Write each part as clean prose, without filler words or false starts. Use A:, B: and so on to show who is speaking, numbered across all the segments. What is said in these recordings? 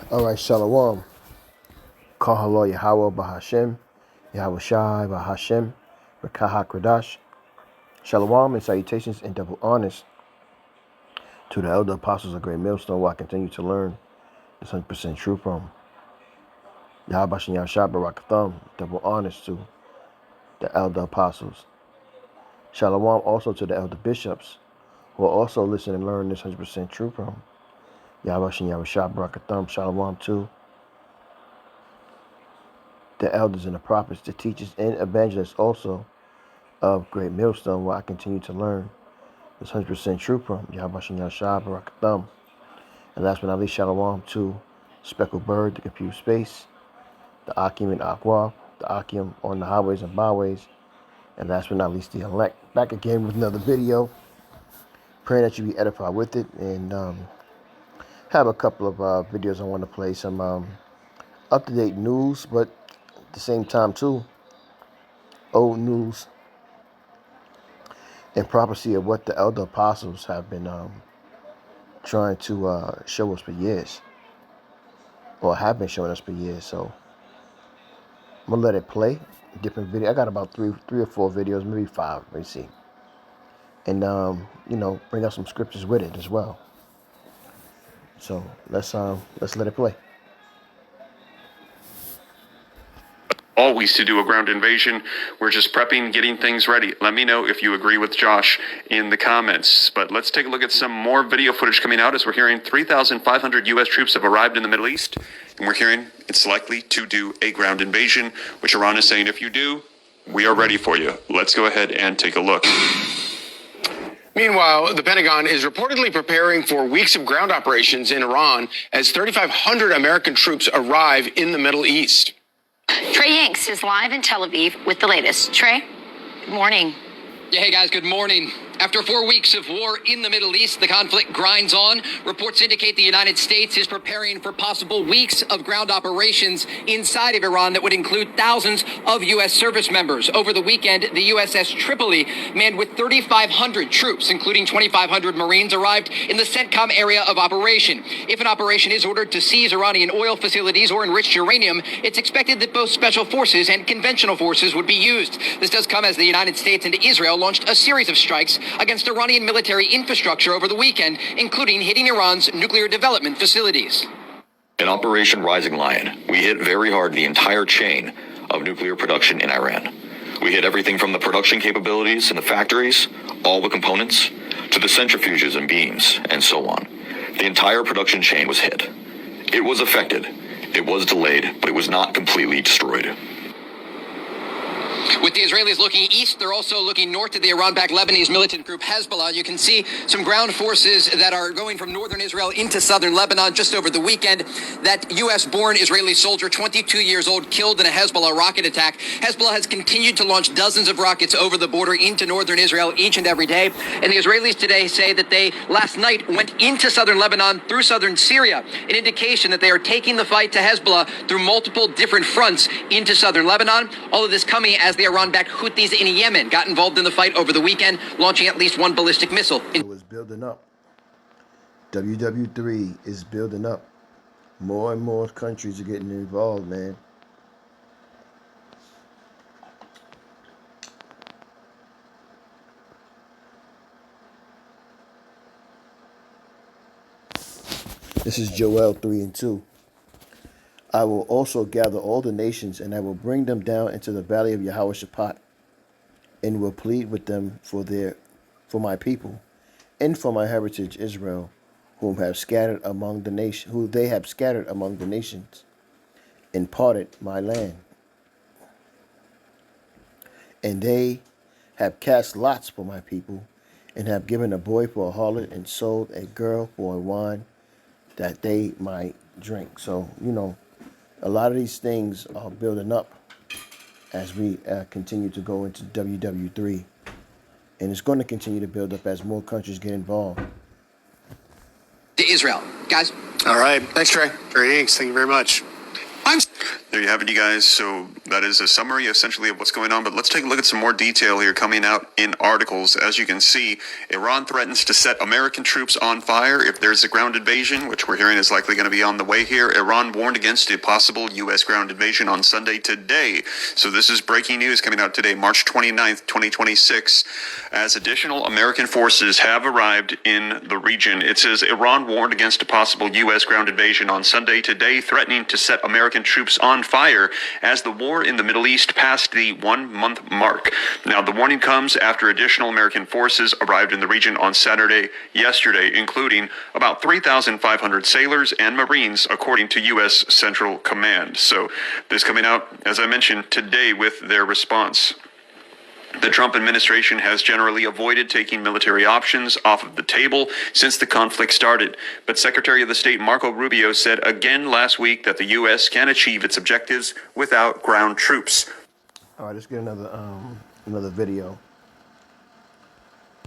A: All right, Shalom. Kahalo Yahweh Bahashem, Yahweh Shai Bahashem, Rekaha Kradash. Shalom and salutations and double honors to the elder apostles of Great Millstone, where I continue to learn this 100% truth from. Yahweh Bashem Yahshua Barakatham, double honors to the elder apostles. Shalom also to the elder bishops, who are also listening and learn this 100% truth from. Yahweh Bashem Yahshua Barakatham. Shalom to the elders and the prophets, the teachers and evangelists also of Great Millstone, where I continue to learn this 100% truth from. Yahweh Bashem Yahshua Barakatham. And last but not least, Shalom to Speckled Bird, the Confused Space, the Akim and Aqua, the Akim on the highways and byways, and last but not least, the elect. Back again with another video. Praying that you be edified with it, and have a couple of videos I want to play, some up-to-date news, but at the same time too, old news and prophecy of what the elder apostles have been trying to show us for years, or have been showing us for years. So I'm gonna let it play. Different video. I got about three or four videos, maybe five. Let me see. And bring up some scriptures with it as well. So let's let it play.
B: Always to do a ground invasion. We're just prepping, getting things ready. Let me know if you agree with Josh in the comments. But let's take a look at some more video footage coming out, as we're hearing 3,500 U.S. troops have arrived in the Middle East. And we're hearing it's likely to do a ground invasion, which Iran is saying, if you do, we are ready for you. Let's go ahead and take a look.
C: Meanwhile, the Pentagon is reportedly preparing for weeks of ground operations in Iran as 3,500 American troops arrive in the Middle East.
D: Trey Yanks is live in Tel Aviv with the latest. Trey, good morning.
E: Yeah, hey guys, good morning. After 4 weeks of war in the Middle East, the conflict grinds on. Reports indicate the United States is preparing for possible weeks of ground operations inside of Iran that would include thousands of U.S. service members. Over the weekend, the USS Tripoli, manned with 3,500 troops, including 2,500 Marines, arrived in the CENTCOM area of operation. If an operation is ordered to seize Iranian oil facilities or enriched uranium, it's expected that both special forces and conventional forces would be used. This does come as the United States and Israel launched a series of strikes against Iranian military infrastructure over the weekend, including hitting Iran's nuclear development facilities.
F: In Operation Rising Lion, we hit very hard the entire chain of nuclear production in Iran. We hit everything from the production capabilities in the factories, all the components, to the centrifuges and beams, and so on. The entire production chain was hit. It was affected, it was delayed, but it was not completely destroyed.
E: With the Israelis looking east, they're also looking north to the Iran-backed Lebanese militant group Hezbollah. You can see some ground forces that are going from northern Israel into southern Lebanon. Just over the weekend, that U.S.-born Israeli soldier, 22 years old, killed in a Hezbollah rocket attack. Hezbollah has continued to launch dozens of rockets over the border into northern Israel each and every day. And the Israelis today say that they, last night, went into southern Lebanon through southern Syria, an indication that they are taking the fight to Hezbollah through multiple different fronts into southern Lebanon. All of this coming as the Iran-backed Houthis in Yemen got involved in the fight over the weekend, launching at least one ballistic missile.
A: It was building up. WW3 is building up. More and more countries are getting involved, man. This is Joel 3:2. I will also gather all the nations, and I will bring them down into the valley of Jehoshaphat, and will plead with them for my people, and for my heritage Israel, whom they have scattered among the nations, and parted my land. And they have cast lots for my people, and have given a boy for a harlot, and sold a girl for a wine, that they might drink. So, a lot of these things are building up as we continue to go into WW3. And it's going to continue to build up as more countries get involved.
E: To Israel. Guys?
C: All right. Thanks, Trey. Great. Thank you very much.
B: There you have it, you guys. So that is a summary essentially of what's going on, but let's take a look at some more detail here coming out in articles. As you can see, Iran threatens to set American troops on fire if there's a ground invasion, which we're hearing is likely going to be on the way here. Iran warned against a possible U.S. ground invasion on Sunday today. So this is breaking news coming out today, March 29th, 2026, as additional American forces have arrived in the region. It says Iran warned against a possible U.S. ground invasion on Sunday today, threatening to set American troops on fire as the war in the Middle East passed the 1-month mark. Now, the warning comes after additional American forces arrived in the region on Saturday yesterday, including about 3,500 sailors and Marines, according to U.S. Central Command. So this coming out, as I mentioned, today with their response. The Trump administration has generally avoided taking military options off of the table since the conflict started. But Secretary of State Marco Rubio said again last week that the U.S. can achieve its objectives without ground troops.
A: All right, let's get another video.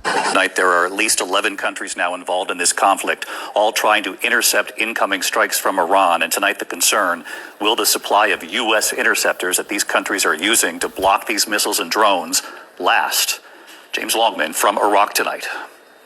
G: Tonight, there are at least 11 countries now involved in this conflict, all trying to intercept incoming strikes from Iran. And tonight, the concern, will the supply of U.S. interceptors that these countries are using to block these missiles and drones last? James Longman from Iraq tonight.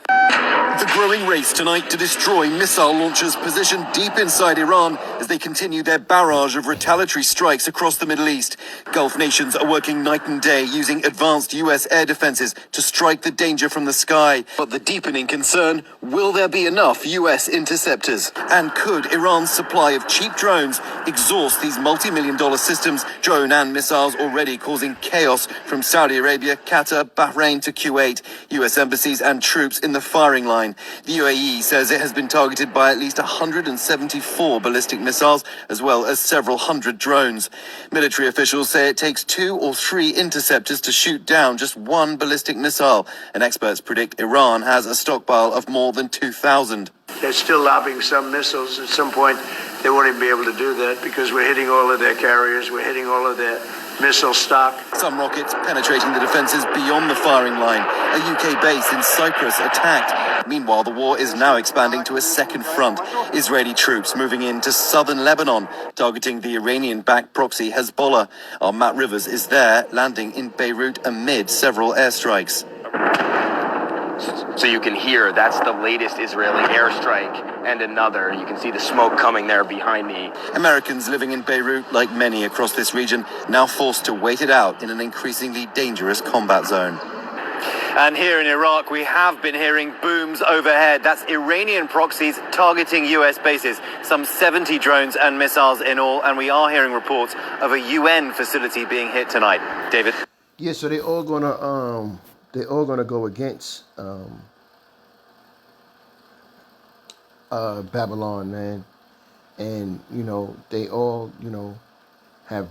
H: The growing race tonight to destroy missile launchers positioned deep inside Iran as they continue their barrage of retaliatory strikes across the Middle East. Gulf nations are working night and day using advanced U.S. air defenses to strike the danger from the sky. But the deepening concern, will there be enough U.S. interceptors? And could Iran's supply of cheap drones exhaust these multi-million-dollar systems, drone and missiles already causing chaos from Saudi Arabia, Qatar, Bahrain to Kuwait, U.S. embassies and troops in the firing line? The UAE says it has been targeted by at least 174 ballistic missiles, as well as several hundred drones. Military officials say it takes 2 or 3 interceptors to shoot down just one ballistic missile, and experts predict Iran has a stockpile of more than 2,000.
I: They're still lobbing some missiles. At some point, they won't even be able to do that because we're hitting all of their carriers, we're hitting all of their missile stock.
H: Some rockets penetrating the defenses beyond the firing line. A UK base in Cyprus attacked. Meanwhile, the war is now expanding to a second front. Israeli troops moving into southern Lebanon, targeting the Iranian-backed proxy Hezbollah. Our Matt Rivers is there, landing in Beirut amid several airstrikes.
J: So you can hear that's the latest Israeli airstrike and another. You can see the smoke coming there behind me.
H: Americans living in Beirut, like many across this region, now forced to wait it out in an increasingly dangerous combat zone.
K: And here in Iraq, we have been hearing booms overhead. That's Iranian proxies targeting US bases. Some 70 drones and missiles in all. And we are hearing reports of a UN facility being hit tonight. David?
A: Yeah, so they're all gonna go against Babylon, man. And, they all, have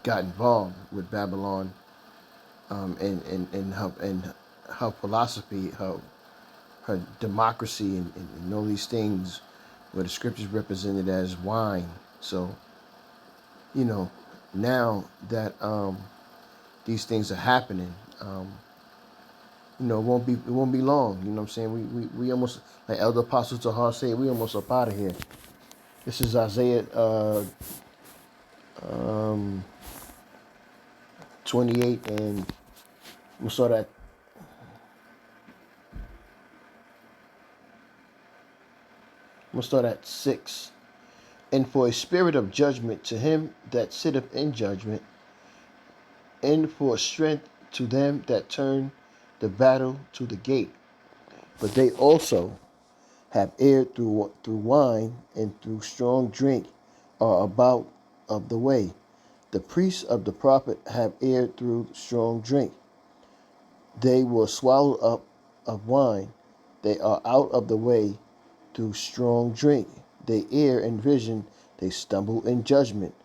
A: got involved with Babylon and her philosophy, her democracy and all these things where the scriptures represented as wine. So, now that these things are happening, it won't be long. You know what I'm saying? We almost, like Elder Apostle Tahar said, we almost up out of here. This is Isaiah 28, and we'll start at 6. And for a spirit of judgment to him that sitteth in judgment, and for strength to them that turn the battle to the gate. But they also have erred through wine and through strong drink are about of the way. The priests of the prophet have erred through strong drink. They were swallowed up of wine. They are out of the way through strong drink. They err in vision. They stumble in judgment.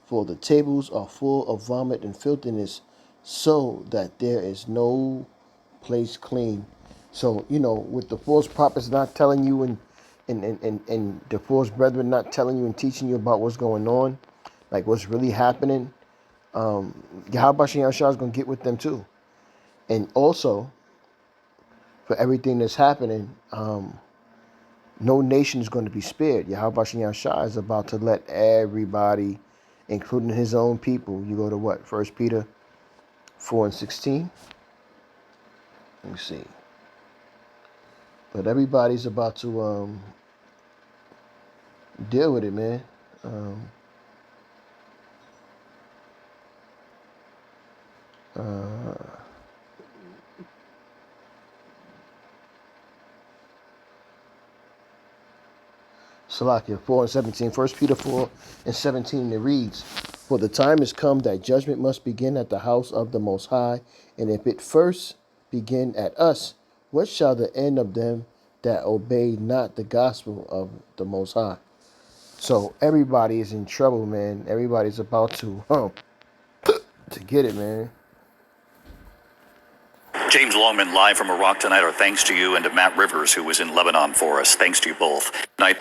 A: For the tables are full of vomit and filthiness, so that there is no place clean. So, with the false prophets not telling you and the false brethren not telling you and teaching you about what's going on, like what's really happening, Yahweh Shem Yahshua is going to get with them too. And also, for everything that's happening, No nation is going to be spared. Yahweh Shah is about to let everybody, including his own people. You go to what? 1 Peter 4:16. Let me see. But everybody's about to deal with it, man. Salakia 4:17. 1 Peter 4:17. It reads, "For the time is come that judgment must begin at the house of the Most High, and if it first begin at us, what shall the end of them that obey not the gospel of the Most High?" So everybody is in trouble, man. Everybody's about to get it, man.
G: James Longman live from Iraq tonight. Our thanks to you and to Matt Rivers, who was in Lebanon for us. Thanks to you both. Night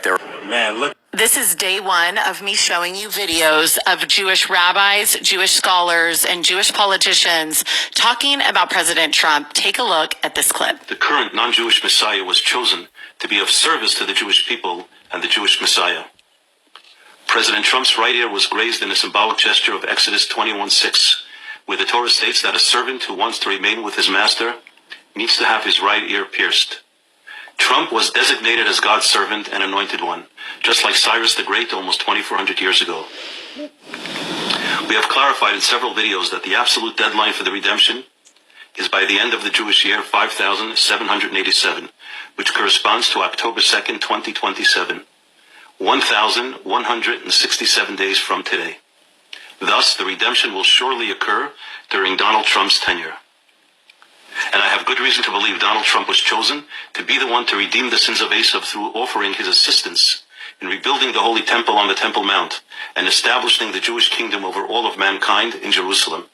G: there. Man, look.
L: This is day one of me showing you videos of Jewish rabbis, Jewish scholars, and Jewish politicians talking about President Trump. Take a look at this clip.
M: The current non-Jewish Messiah was chosen to be of service to the Jewish people and the Jewish Messiah. President Trump's right ear was grazed in a symbolic gesture of Exodus 21:6, where the Torah states that a servant who wants to remain with his master needs to have his right ear pierced. Trump was designated as God's servant and anointed one, just like Cyrus the Great almost 2,400 years ago. We have clarified in several videos that the absolute deadline for the redemption is by the end of the Jewish year 5787, which corresponds to October 2nd, 2027, 1,167 days from today. Thus, the redemption will surely occur during Donald Trump's tenure. And I have good reason to believe Donald Trump was chosen to be the one to redeem the sins of Esav through offering his assistance in rebuilding the Holy Temple on the Temple Mount and establishing the Jewish kingdom over all of mankind in Jerusalem.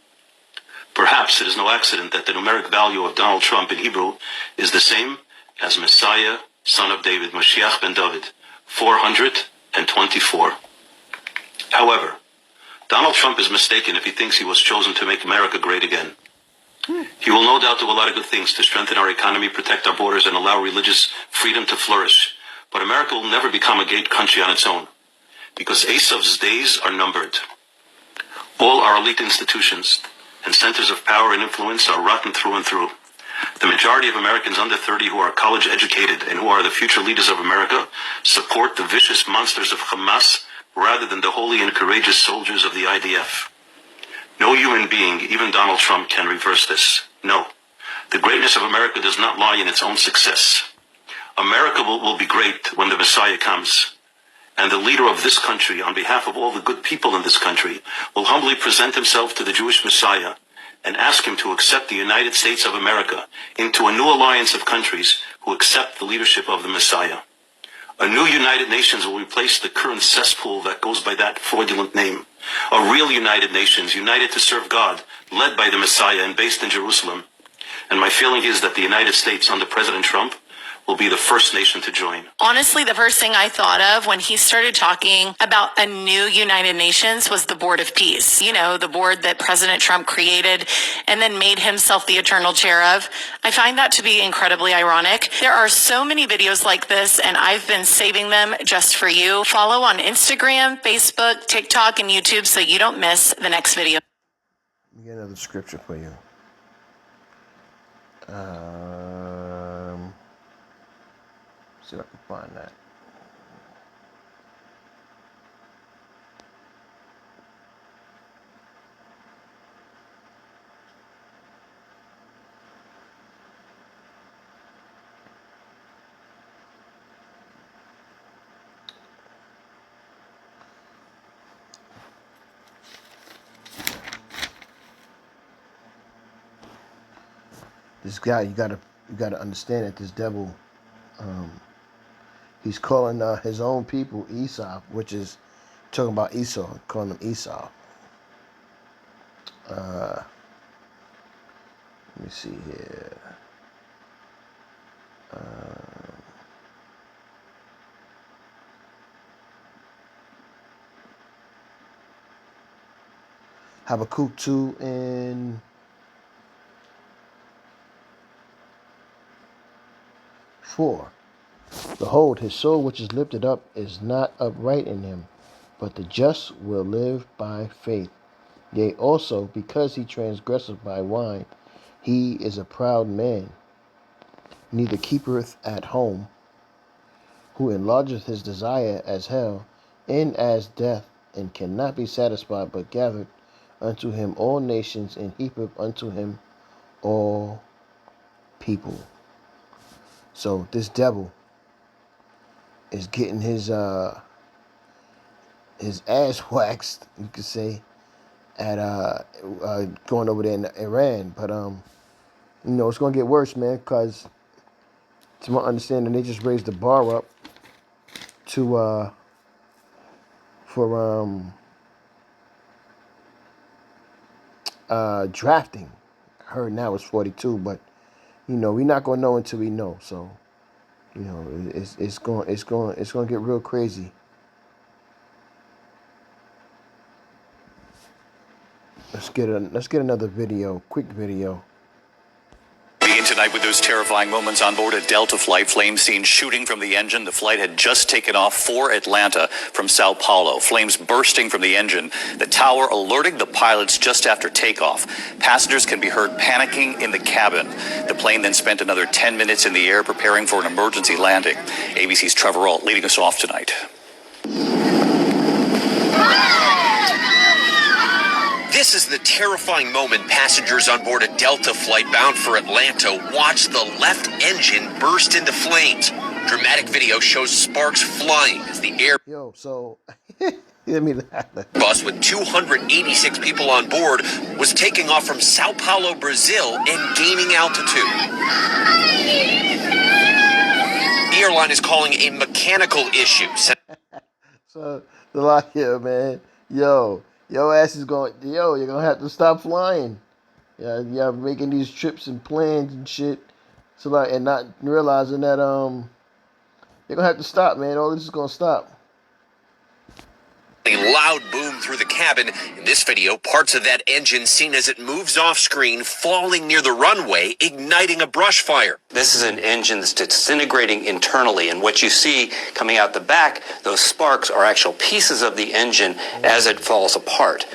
M: Perhaps it is no accident that the numeric value of Donald Trump in Hebrew is the same as Messiah, son of David, Mashiach ben David, 424. However, Donald Trump is mistaken if he thinks he was chosen to make America great again. He will no doubt do a lot of good things to strengthen our economy, protect our borders, and allow religious freedom to flourish. But America will never become a great country on its own, because Esav's days are numbered. All our elite institutions and centers of power and influence are rotten through and through. The majority of Americans under 30 who are college educated and who are the future leaders of America support the vicious monsters of Hamas rather than the holy and courageous soldiers of the IDF. No human being, even Donald Trump, can reverse this. No. The greatness of America does not lie in its own success. America will be great when the Messiah comes. And the leader of this country, on behalf of all the good people in this country, will humbly present himself to the Jewish Messiah and ask him to accept the United States of America into a new alliance of countries who accept the leadership of the Messiah. A new United Nations will replace the current cesspool that goes by that fraudulent name. A real United Nations, united to serve God, led by the Messiah and based in Jerusalem. And my feeling is that the United States under President Trump will be the first nation to join.
L: Honestly, the first thing I thought of when he started talking about a new United Nations was the Board of Peace. You know, the board that President Trump created and then made himself the eternal chair of. I find that to be incredibly ironic. There are so many videos like this, and I've been saving them just for you. Follow on Instagram, Facebook, TikTok, and YouTube so you don't miss the next video.
A: Let me get another scripture for you. See if I can find that. This guy, you gotta understand that this devil, he's calling his own people Esau, which is talking about Esau, calling them Esau. Let me see here. Habakkuk 2 and 4. Behold, his soul which is lifted up is not upright in him, but the just will live by faith. Yea, also, because he transgresseth by wine, he is a proud man, neither keepeth at home, who enlargeth his desire as hell, and as death, and cannot be satisfied, but gathered unto him all nations, and heapeth unto him all people. So this devil is getting his ass waxed, you could say, at going over there in Iran. But it's gonna get worse, man, because to my understanding, they just raised the bar up to for drafting. I heard now it's 42, but we're not gonna know until we know. So it's going to get real crazy. Let's get another video, quick video.
G: Begin tonight with those terrifying moments on board a Delta flight. Flames seen shooting from the engine. The flight had just taken off for Atlanta from Sao Paulo. Flames bursting from the engine. The tower alerting the pilots just after takeoff. Passengers can be heard panicking in the cabin. The plane then spent another 10 minutes in the air preparing for an emergency landing. ABC's Trevor Ault leading us off tonight.
C: This is the terrifying moment passengers on board a Delta flight bound for Atlanta watch the left engine burst into flames. Dramatic video shows sparks flying as the Airbus with 286 people on board was taking off from Sao Paulo, Brazil, and gaining altitude. The airline is calling a mechanical issue.
A: So the lot here, man. Your ass is you're gonna have to stop flying. Yeah, making these trips and plans and shit. So and not realizing that you're gonna have to stop, man. All this is gonna stop.
C: A loud boom through the cabin. In this video, parts of that engine seen as it moves off screen, falling near the runway, igniting a brush fire.
N: This is an engine that's disintegrating internally, and what you see coming out the back, those sparks are actual pieces of the engine as it falls apart.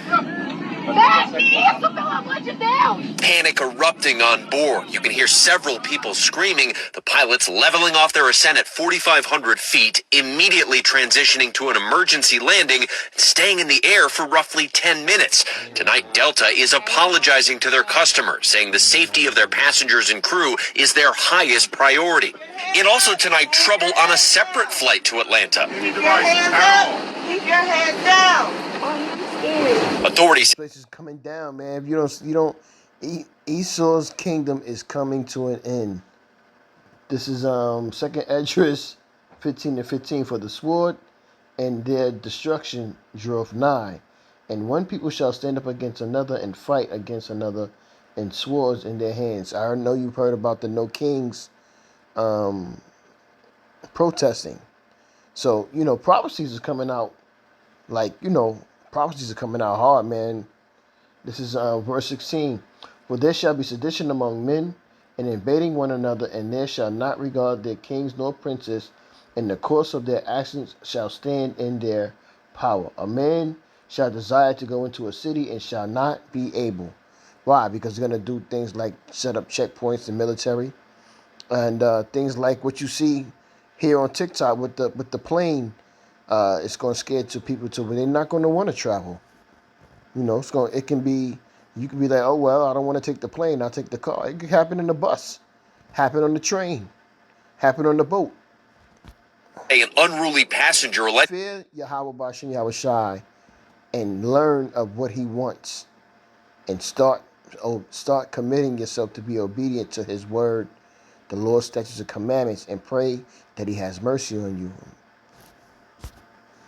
C: Panic erupting on board. You can hear several people screaming. The pilots leveling off their ascent at 4,500 feet, immediately transitioning to an emergency landing, staying in the air for roughly 10 minutes. Tonight, Delta is apologizing to their customers, saying the safety of their passengers and crew is their highest priority. And also tonight, trouble on a separate flight to Atlanta.
O: Keep your hands down. Keep your hands down.
C: Authorities.
A: This place is coming down, man. If you don't, Esau's kingdom is coming to an end. This is 2nd Esdras 15:15. For the sword and their destruction drove nigh, and one people shall stand up against another and fight against another, and swords in their hands. I know you've heard about the No Kings protesting. So prophecies is coming out prophecies are coming out hard, man. This is verse 16. For there shall be sedition among men, and invading one another, and there shall not regard their kings nor princes, and the course of their actions shall stand in their power. A man shall desire to go into a city and shall not be able. Why? Because they're going to do things like set up checkpoints in military, and things like what you see here on TikTok with the plane. It's going to scare people too, but they're not going to want to travel. It can be, you can be like, oh, well, I don't want to take the plane, I'll take the car. It could happen in the bus, happen on the train, happen on the boat.
C: An unruly passenger
A: fear Yahweh Bashem Yahweh Shai and learn of what he wants and start committing yourself to be obedient to his word, the Lord's statutes and commandments, and pray that he has mercy on you.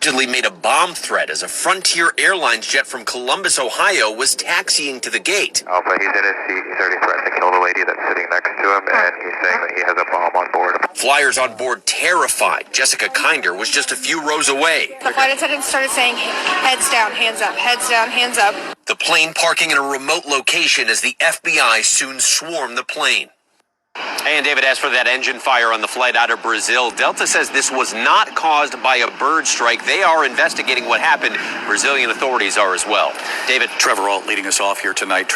C: Allegedly made a bomb threat as a Frontier Airlines jet from Columbus, Ohio was taxiing to the gate.
P: Alpha, he's in his seat. He's already threatened to kill the lady that's sitting next to him, and he's saying that he has a bomb on board.
C: Flyers on board terrified. Jessica Kinder was just a few rows away.
Q: The flight attendant started saying, heads down, hands up, heads down, hands up.
C: The plane parking in a remote location as the FBI soon swarmed the plane. And David, as for that engine fire on the flight out of Brazil, Delta says this was not caused by a bird strike. They are investigating what happened. Brazilian authorities are as well. David.
G: Trevor Alt leading us off here tonight.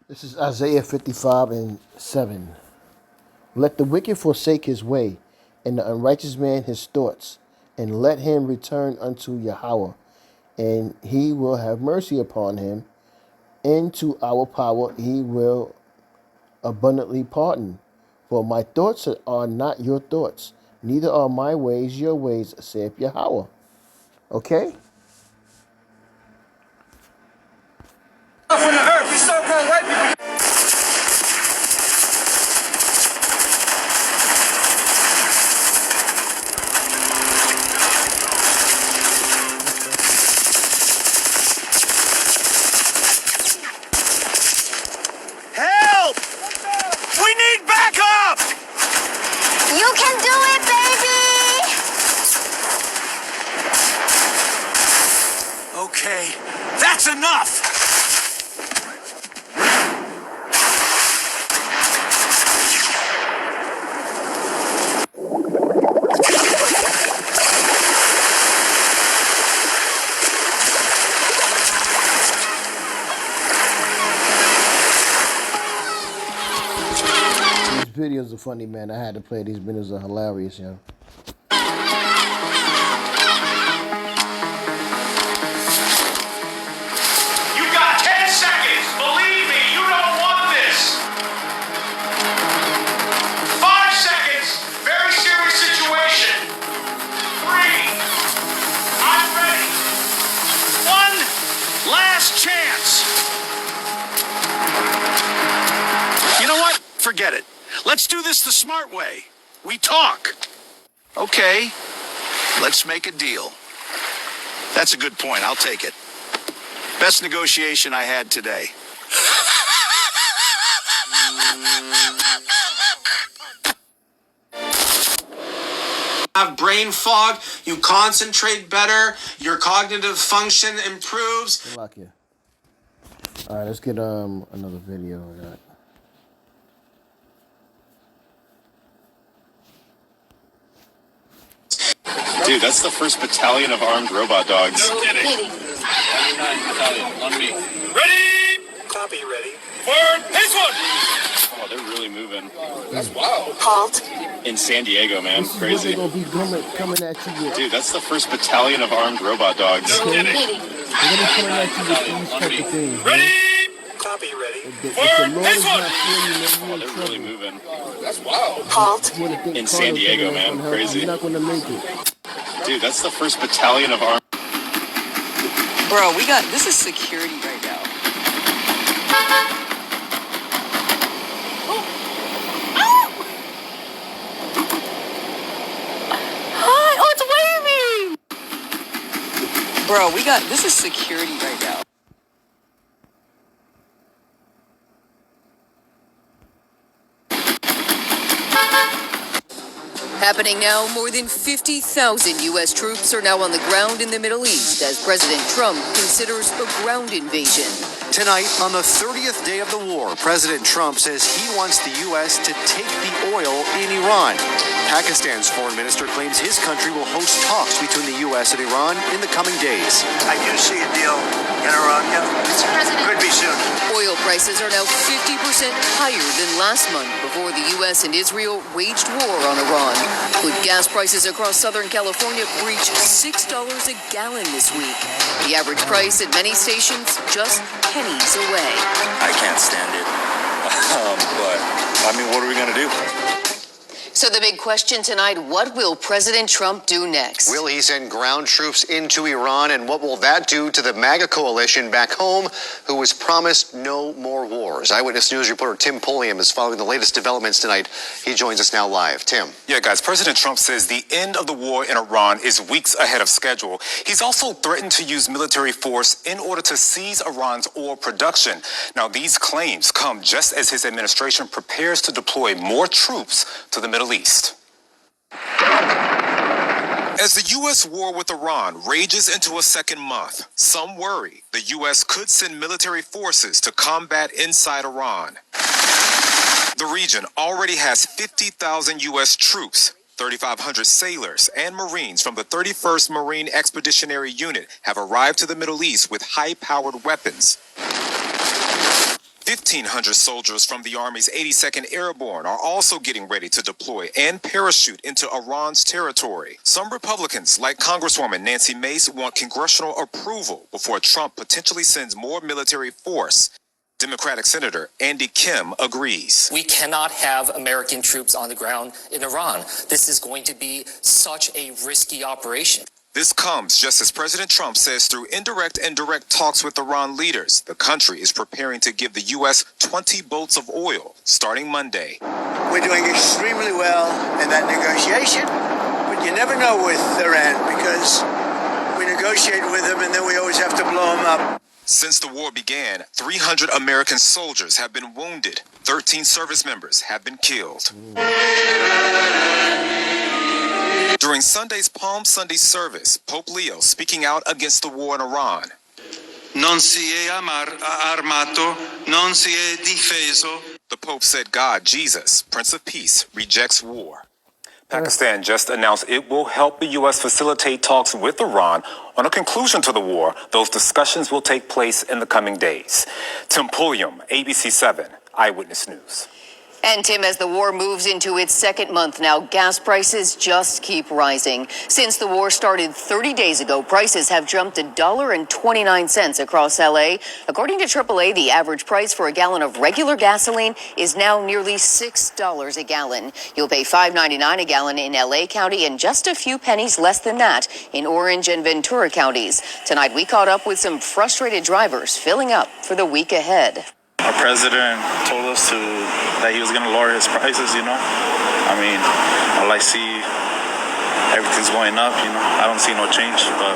A: This is Isaiah 55:7. Let the wicked forsake his way, and the unrighteous man his thoughts, and let him return unto Yahweh, and he will have mercy upon him. Into our power he will abundantly pardon. For my thoughts are not your thoughts, neither are my ways your ways, saith Yahweh. Okay?
O: From the earth, we so-called white people. Help! We need backup!
D: You can do it, baby!
O: Okay, that's enough!
A: These videos are funny, man. I had to play. These videos are hilarious, yo.
O: You got 10 seconds! Believe me, you don't want this! 5 seconds! Very serious situation! 3. I'm ready! 1 last chance! You know what? Forget it. Let's do this the smart way. We talk. Okay, let's make a deal. That's a good point. I'll take it. Best negotiation I had today.
R: Have brain fog, you concentrate better, your cognitive function improves.
A: Good luck, yeah. All right, let's get another video of that.
S: Dude, that's the first battalion of armed robot dogs.
O: Ready? Copy, ready. Word, this one!
S: Oh, they're really moving.
O: That's wild.
L: Halt.
S: In San Diego, man.
A: This is
S: Crazy.
A: what they're gonna be coming at you with.
S: Dude, that's the first battalion of armed robot dogs.
A: Okay? They're gonna be coming at you with these type of things.
O: Ready?
A: Man.
O: Copy, ready.
A: If the Lord is not for you, man,
S: Oh,
A: you're in
S: they're
A: trouble.
S: really moving.
O: That's wild.
L: Halt.
A: You wanna think
S: In San
A: Carter's
S: Diego,
A: gonna
S: man.
A: help,
S: Crazy.
A: You're not gonna make it.
S: Dude, that's the first battalion of armed...
T: Bro, this is security right now.
L: Oh, it's waving!
T: Bro, this is security right now.
U: Happening now, more than 50,000 U.S. troops are now on the ground in the Middle East as President Trump considers a ground invasion.
V: Tonight, on the 30th day of the war, President Trump says he wants the U.S. to take the oil in Iran. Pakistan's foreign minister claims his country will host talks between the U.S. and Iran in the coming days.
I: I do see a deal in Iran, yeah.
U: Mr. President,
I: Could be soon.
U: oil prices are now 50% higher than last month before the U.S. and Israel waged war on Iran. With gas prices across Southern California breach $6 a gallon this week. The average price at many stations just pennies away.
W: I can't stand it. But, I mean, what are we going to do?
U: So the big question tonight, what will President Trump do next?
V: Will he send ground troops into Iran, and what will that do to the MAGA coalition back home, who was promised no more wars? Eyewitness News reporter Tim Pulliam is following the latest developments tonight. He joins us now live. Tim.
X: Yeah, guys, President Trump says the end of the war in Iran is weeks ahead of schedule. He's also threatened to use military force in order to seize Iran's oil production. Now, these claims come just as his administration prepares to deploy more troops to the Middle East. As the U.S. war with Iran rages into a second month, some worry the U.S. could send military forces to combat inside Iran. The region already has 50,000 U.S. troops. 3,500 sailors and Marines from the 31st Marine Expeditionary Unit have arrived to the Middle East with high-powered weapons. 1,500 soldiers from the Army's 82nd Airborne are also getting ready to deploy and parachute into Iran's territory. Some Republicans, like Congresswoman Nancy Mace, want congressional approval before Trump potentially sends more military force. Democratic Senator Andy Kim agrees.
B: We cannot have American troops on the ground in Iran. This is going to be such a risky operation.
X: This comes just as President Trump says through indirect and direct talks with Iran leaders, the country is preparing to give the U.S. 20 boats of oil starting Monday.
I: We're doing extremely well in that negotiation, but you never know with Iran because we negotiate with them and then we always have to blow them up.
X: Since the war began, 300 American soldiers have been wounded. 13 service members have been killed. During Sunday's Palm Sunday service, Pope Leo speaking out against the war in Iran.
M: Non si è armato, non si è difeso.
X: The Pope said God, Jesus, Prince of Peace, rejects war. Pakistan just announced it will help the U.S. facilitate talks with Iran on a conclusion to the war. Those discussions will take place in the coming days. Tim Pulliam, ABC 7, Eyewitness News.
U: And Tim, as the war moves into its second month now, gas prices just keep rising. Since the war started 30 days ago, prices have jumped $1.29 across LA. According to AAA, the average price for a gallon of regular gasoline is now nearly $6 a gallon. You'll pay $5.99 a gallon in LA County and just a few pennies less than that in Orange and Ventura counties. Tonight, we caught up with some frustrated drivers filling up for the week ahead.
S: Our president told us that he was going to lower his prices, you know. I mean, all I see, everything's going up, you know. I don't see no change, but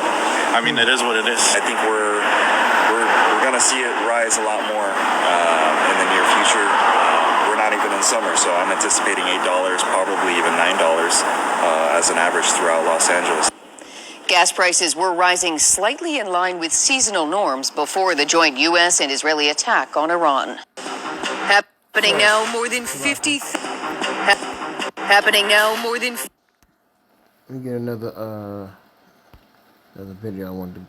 S: I mean, it is what it is.
W: I think we're going to see it rise a lot more in the near future. We're not even in summer, so I'm anticipating $8, probably even $9 as an average throughout Los Angeles.
U: Gas prices were rising slightly in line with seasonal norms before the joint U.S. and Israeli attack on Iran. Happening now more than 50. Happening now more than.
A: Let me get another video I wanted to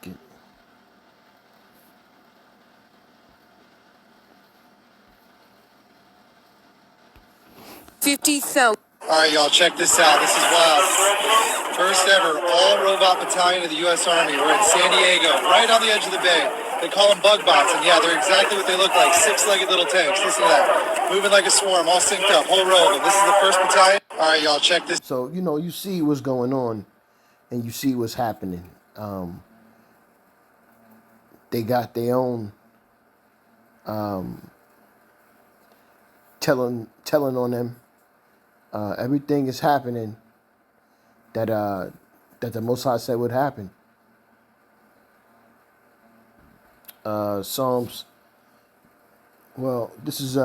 A: get.
U: 50,000.
E: All right, y'all, check this out. This is wild. First ever all-robot battalion of the U.S. Army. We're in San Diego, right on the edge of the bay. They call them bug bots, and yeah, they're exactly what they look like, six-legged little tanks. Listen to that. Moving like a swarm, all synced up, whole row of them. This is the first battalion. All right, y'all, check this.
A: So, you know, you see what's going on, and you see what's happening. They got their own telling on them. Everything is happening that the Most High said would happen. Psalms. Well, this is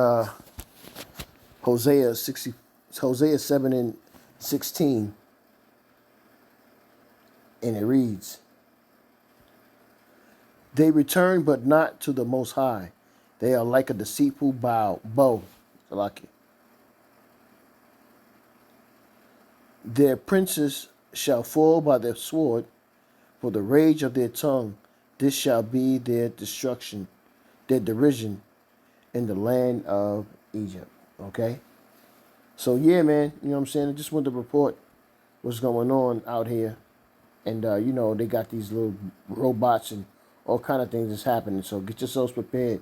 A: Hosea 7:16, and it reads, "They return, but not to the Most High. They are like a deceitful bow. Like it. Their princes shall fall by the sword, for the rage of their tongue. This shall be their destruction, their derision in the land of Egypt." Okay? So, yeah, man, you know what I'm saying? I just wanted to report what's going on out here. And, you know, they got these little robots and all kind of things that's happening. So get yourselves prepared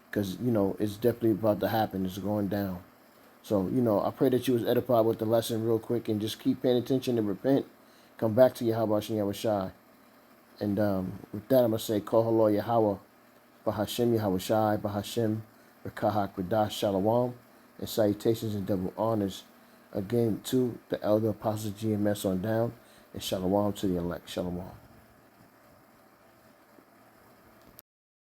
A: because, you know, it's definitely about to happen. It's going down. So, you know, I pray that you was edified with the lesson real quick and just keep paying attention and repent. Come back to Yahweh Shem Yahushai. And with that, I'm going to say, Kol Halo Yahweh, Bahashem Yahushai, Bahashem, Rekahak, Radash, Shalom, and salutations and double honors again to the elder apostles GMS on down, and Shalom to the elect. Shalom.